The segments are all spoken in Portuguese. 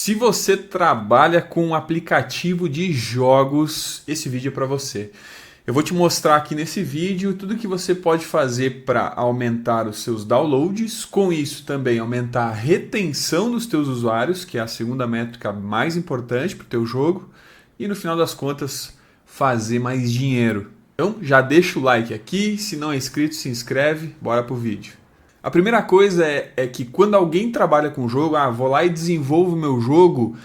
Se você trabalha com um aplicativo de jogos, esse vídeo é para você. Eu vou te mostrar aqui nesse vídeo tudo que você pode fazer para aumentar os seus downloads, com isso também aumentar a retenção dos teus usuários, que é a segunda métrica mais importante para o teu jogo, e no final das contas fazer mais dinheiro. Então já deixa o like aqui, se não é inscrito se inscreve, bora pro vídeo. A primeira coisa é que quando alguém trabalha com o jogo, vou lá e desenvolvo meu jogo,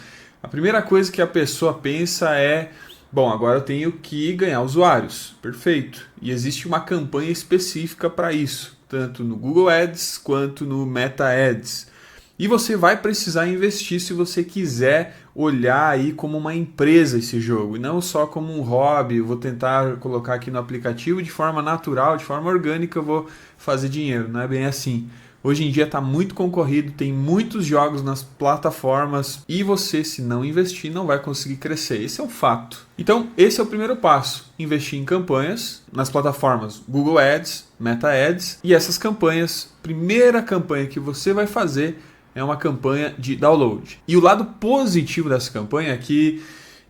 a primeira coisa que a pessoa pensa é, bom, agora eu tenho que ganhar usuários, perfeito. E existe uma campanha específica para isso, tanto no Google Ads quanto no Meta Ads. E você vai precisar investir se você quiser olhar aí como uma empresa esse jogo, e não só como um hobby. Eu vou tentar colocar aqui no aplicativo de forma natural, de forma orgânica, eu vou fazer dinheiro. Não é bem assim. Hoje em dia está muito concorrido, tem muitos jogos nas plataformas e você, se não investir, não vai conseguir crescer. Esse é um fato. Então, esse é o primeiro passo. Investir em campanhas nas plataformas Google Ads, Meta Ads, e essas campanhas, primeira campanha que você vai fazer é uma campanha de download. E o lado positivo dessa campanha é que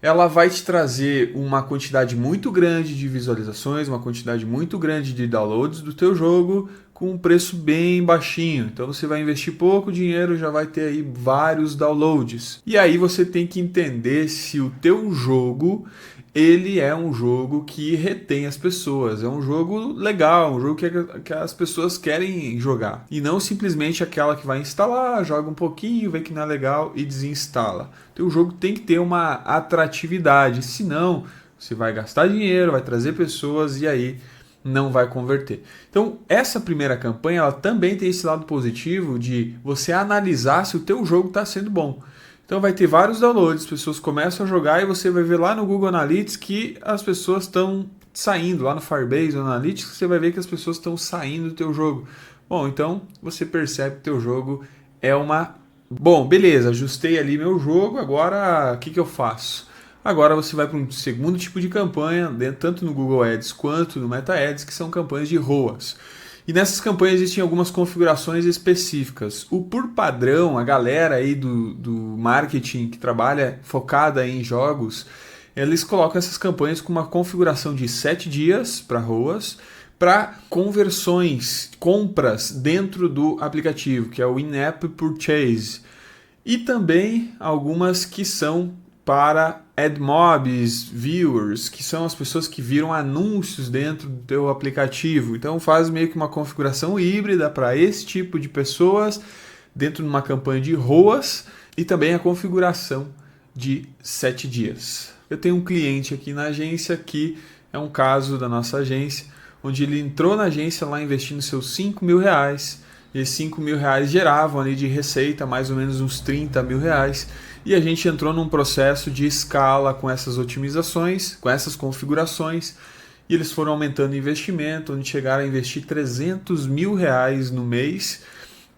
ela vai te trazer uma quantidade muito grande de visualizações, uma quantidade muito grande de downloads do teu jogo com um preço bem baixinho. Então você vai investir pouco dinheiro, já vai ter aí vários downloads. E aí você tem que entender se o teu jogo ele é um jogo que retém as pessoas, é um jogo legal, um jogo que as pessoas querem jogar. E não simplesmente aquela que vai instalar, joga um pouquinho, vê que não é legal e desinstala. Então o jogo tem que ter uma atratividade, senão você vai gastar dinheiro, vai trazer pessoas e aí não vai converter. Então essa primeira campanha ela também tem esse lado positivo de você analisar se o teu jogo está sendo bom. Então vai ter vários downloads, as pessoas começam a jogar e você vai ver lá no Google Analytics que as pessoas estão saindo, lá no Firebase Analytics você vai ver que as pessoas estão saindo do teu jogo. Bom, então você percebe que o teu jogo é uma... Bom, beleza, ajustei ali meu jogo, agora o que eu faço? Agora você vai para um segundo tipo de campanha, tanto no Google Ads quanto no Meta Ads, que são campanhas de ROAS. E nessas campanhas existem algumas configurações específicas. Por padrão, a galera aí do marketing que trabalha focada em jogos, eles colocam essas campanhas com uma configuração de 7 dias para ROAS, para conversões, compras dentro do aplicativo, que é o In-App Purchase. E também algumas que são para AdMobs, viewers, que são as pessoas que viram anúncios dentro do teu aplicativo. Então faz meio que uma configuração híbrida para esse tipo de pessoas dentro de uma campanha de ROAS e também a configuração de 7 dias. Eu tenho um cliente aqui na agência que é um caso da nossa agência, onde ele entrou na agência lá investindo seus R$5.000, e esses R$5.000 geravam ali de receita mais ou menos uns R$30.000, e a gente entrou num processo de escala com essas otimizações, com essas configurações, e eles foram aumentando o investimento, onde chegaram a investir R$300.000 no mês,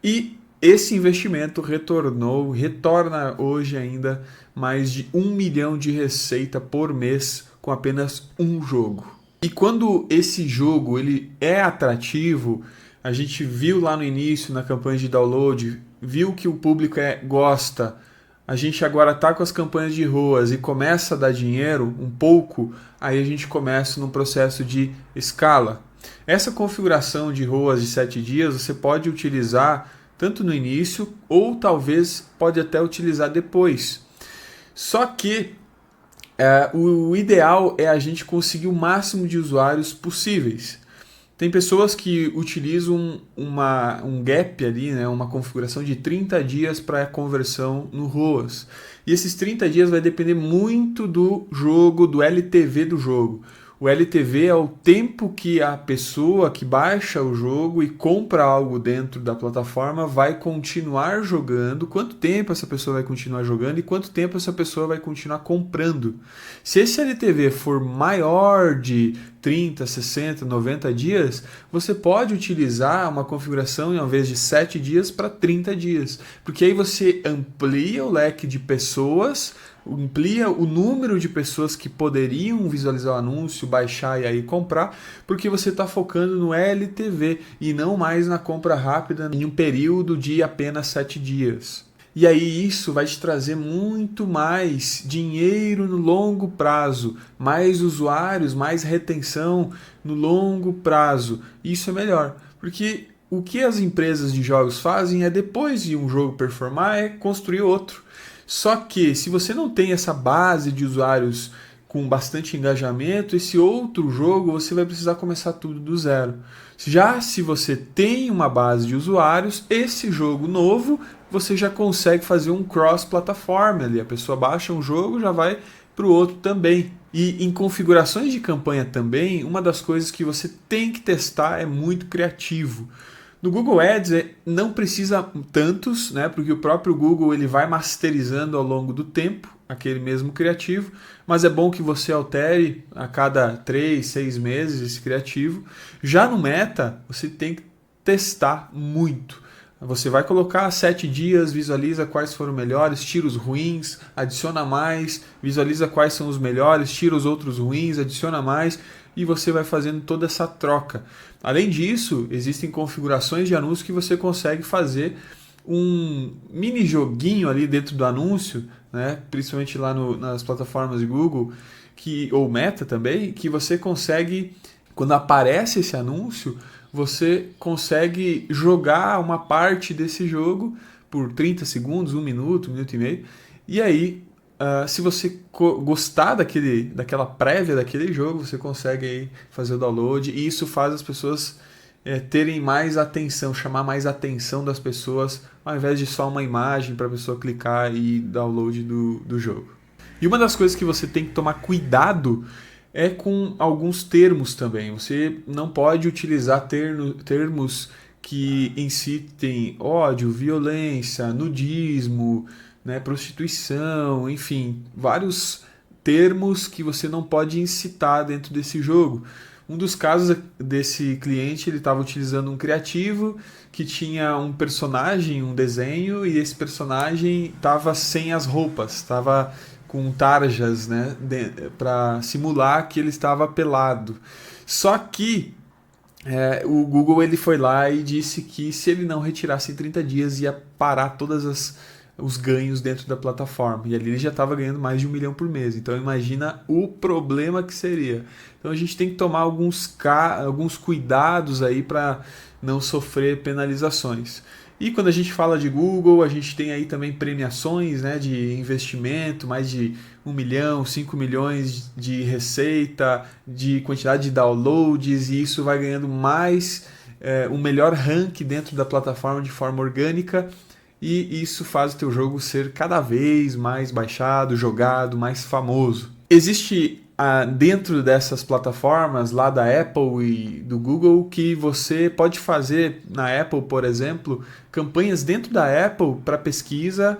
e esse investimento retorna hoje ainda mais de 1 milhão de receita por mês com apenas um jogo. E quando esse jogo ele é atrativo, a gente viu lá no início, na campanha de download, viu que o público gosta, a gente agora está com as campanhas de ROAS e começa a dar dinheiro um pouco, aí a gente começa no processo de escala. Essa configuração de ROAS de 7 dias você pode utilizar tanto no início ou talvez pode até utilizar depois. Só que o ideal é a gente conseguir o máximo de usuários possíveis. Tem pessoas que utilizam um gap ali, né, uma configuração de 30 dias para a conversão no ROAS. E esses 30 dias vai depender muito do jogo, do LTV do jogo. O LTV é o tempo que a pessoa que baixa o jogo e compra algo dentro da plataforma vai continuar jogando, quanto tempo essa pessoa vai continuar jogando e quanto tempo essa pessoa vai continuar comprando. Se esse LTV for maior de 30, 60, 90 dias, você pode utilizar uma configuração em vez de 7 dias para 30 dias, porque aí você amplia o leque de pessoas, amplia o número de pessoas que poderiam visualizar o anúncio, baixar e aí comprar, porque você está focando no LTV e não mais na compra rápida em um período de apenas 7 dias. E aí isso vai te trazer muito mais dinheiro no longo prazo, mais usuários, mais retenção no longo prazo. Isso é melhor, porque o que as empresas de jogos fazem é, depois de um jogo performar, é construir outro. Só que se você não tem essa base de usuários com bastante engajamento, esse outro jogo você vai precisar começar tudo do zero. Já se você tem uma base de usuários, esse jogo novo você já consegue fazer um cross-plataforma ali. A pessoa baixa um jogo, já vai para o outro também. E em configurações de campanha também, uma das coisas que você tem que testar é muito criativo. No Google Ads não precisa tantos, né, porque o próprio Google ele vai masterizando ao longo do tempo aquele mesmo criativo, mas é bom que você altere a cada 3, 6 meses esse criativo. Já no Meta, você tem que testar muito. Você vai colocar 7 dias, visualiza quais foram melhores, tira os ruins, adiciona mais, visualiza quais são os melhores, tira os outros ruins, adiciona mais, e você vai fazendo toda essa troca. Além disso, existem configurações de anúncio que você consegue fazer um mini joguinho ali dentro do anúncio, né? Principalmente lá nas plataformas de Google, ou Meta também, que você consegue, quando aparece esse anúncio, você consegue jogar uma parte desse jogo por 30 segundos, 1 minuto, 1 minuto e meio, e aí, se você gostar daquela prévia daquele jogo, você consegue aí fazer o download, e isso faz as pessoas terem mais atenção, chamar mais atenção das pessoas, ao invés de só uma imagem para a pessoa clicar e download do jogo. E uma das coisas que você tem que tomar cuidado é com alguns termos também. Você não pode utilizar termos que incitem ódio, violência, nudismo, né, prostituição, enfim, vários termos que você não pode incitar dentro desse jogo. Um dos casos desse cliente, ele estava utilizando um criativo que tinha um personagem, um desenho, e esse personagem estava sem as roupas, estava com tarjas, né, para simular que ele estava pelado. Só que o Google ele foi lá e disse que se ele não retirasse em 30 dias ia parar todos os ganhos dentro da plataforma. E ali ele já estava ganhando mais de 1 milhão por mês. Então imagina o problema que seria. Então a gente tem que tomar alguns cuidados aí para não sofrer penalizações. E quando a gente fala de Google, a gente tem aí também premiações, né, de investimento, mais de 1 milhão, 5 milhões de receita, de quantidade de downloads, e isso vai ganhando mais um melhor ranking dentro da plataforma de forma orgânica, e isso faz o teu jogo ser cada vez mais baixado, jogado, mais famoso. Existe dentro dessas plataformas lá da Apple e do Google que você pode fazer na Apple, por exemplo, campanhas dentro da Apple para pesquisa,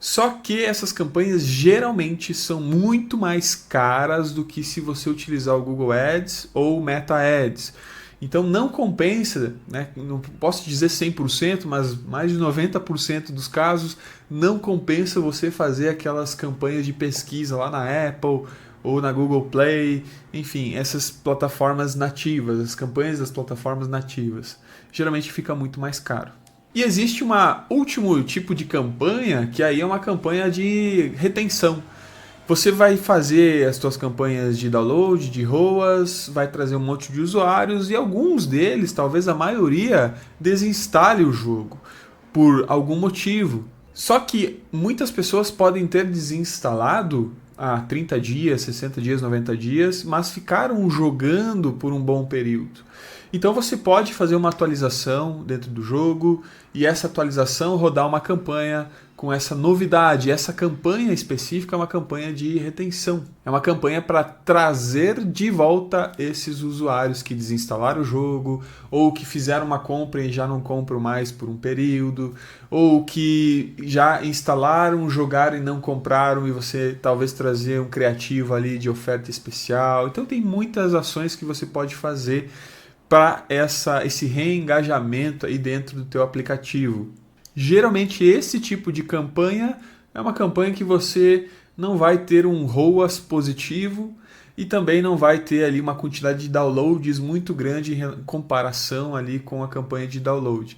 só que essas campanhas geralmente são muito mais caras do que se você utilizar o Google Ads ou o Meta Ads. Então não compensa, né? Não posso dizer 100%, mas mais de 90% dos casos não compensa você fazer aquelas campanhas de pesquisa lá na Apple ou na Google Play, enfim, essas plataformas nativas, as campanhas das plataformas nativas. Geralmente fica muito mais caro. E existe um último tipo de campanha, que aí é uma campanha de retenção. Você vai fazer as suas campanhas de download, de ROAS, vai trazer um monte de usuários e alguns deles, talvez a maioria, desinstale o jogo por algum motivo. Só que muitas pessoas podem ter desinstalado há 30 dias, 60 dias, 90 dias, mas ficaram jogando por um bom período. Então você pode fazer uma atualização dentro do jogo e essa atualização rodar uma campanha com essa novidade. Essa campanha específica é uma campanha de retenção. É uma campanha para trazer de volta esses usuários que desinstalaram o jogo, ou que fizeram uma compra e já não compram mais por um período, ou que já instalaram, jogaram e não compraram, e você talvez trazer um criativo ali de oferta especial. Então tem muitas ações que você pode fazer para esse reengajamento aí dentro do teu aplicativo. Geralmente esse tipo de campanha é uma campanha que você não vai ter um ROAS positivo e também não vai ter ali uma quantidade de downloads muito grande em comparação ali com a campanha de download.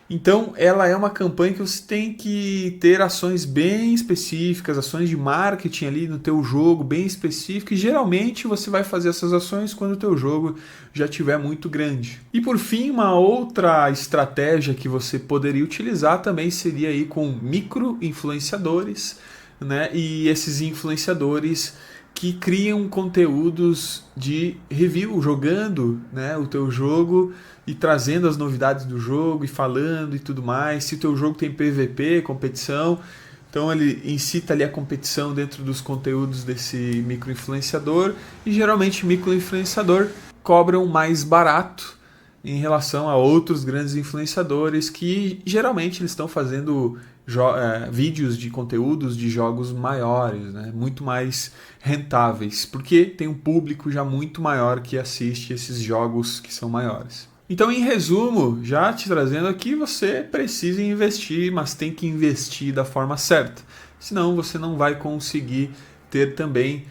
Então, ela é uma campanha que você tem que ter ações bem específicas, ações de marketing ali no teu jogo bem específico, e geralmente você vai fazer essas ações quando o teu jogo já estiver muito grande. E por fim, uma outra estratégia que você poderia utilizar também seria aí com micro influenciadores, né? E esses influenciadores que criam conteúdos de review, jogando, né, o teu jogo e trazendo as novidades do jogo e falando e tudo mais. Se o teu jogo tem PVP, competição, então ele incita ali a competição dentro dos conteúdos desse micro-influenciador, e geralmente micro-influenciador cobram mais barato em relação a outros grandes influenciadores que geralmente eles estão fazendo vídeos de conteúdos de jogos maiores, né? Muito mais rentáveis, porque tem um público já muito maior que assiste esses jogos que são maiores. Então, em resumo, já te trazendo aqui, você precisa investir, mas tem que investir da forma certa, senão você não vai conseguir ter também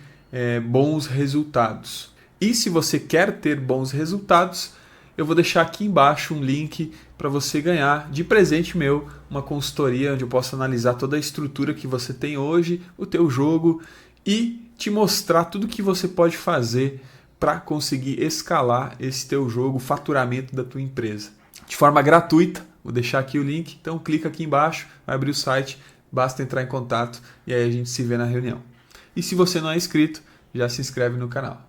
bons resultados. E se você quer ter bons resultados, eu vou deixar aqui embaixo um link para você ganhar de presente meu uma consultoria onde eu posso analisar toda a estrutura que você tem hoje, o teu jogo, e te mostrar tudo que você pode fazer para conseguir escalar esse teu jogo, o faturamento da tua empresa. De forma gratuita, vou deixar aqui o link, então clica aqui embaixo, vai abrir o site, basta entrar em contato e aí a gente se vê na reunião. E se você não é inscrito, já se inscreve no canal.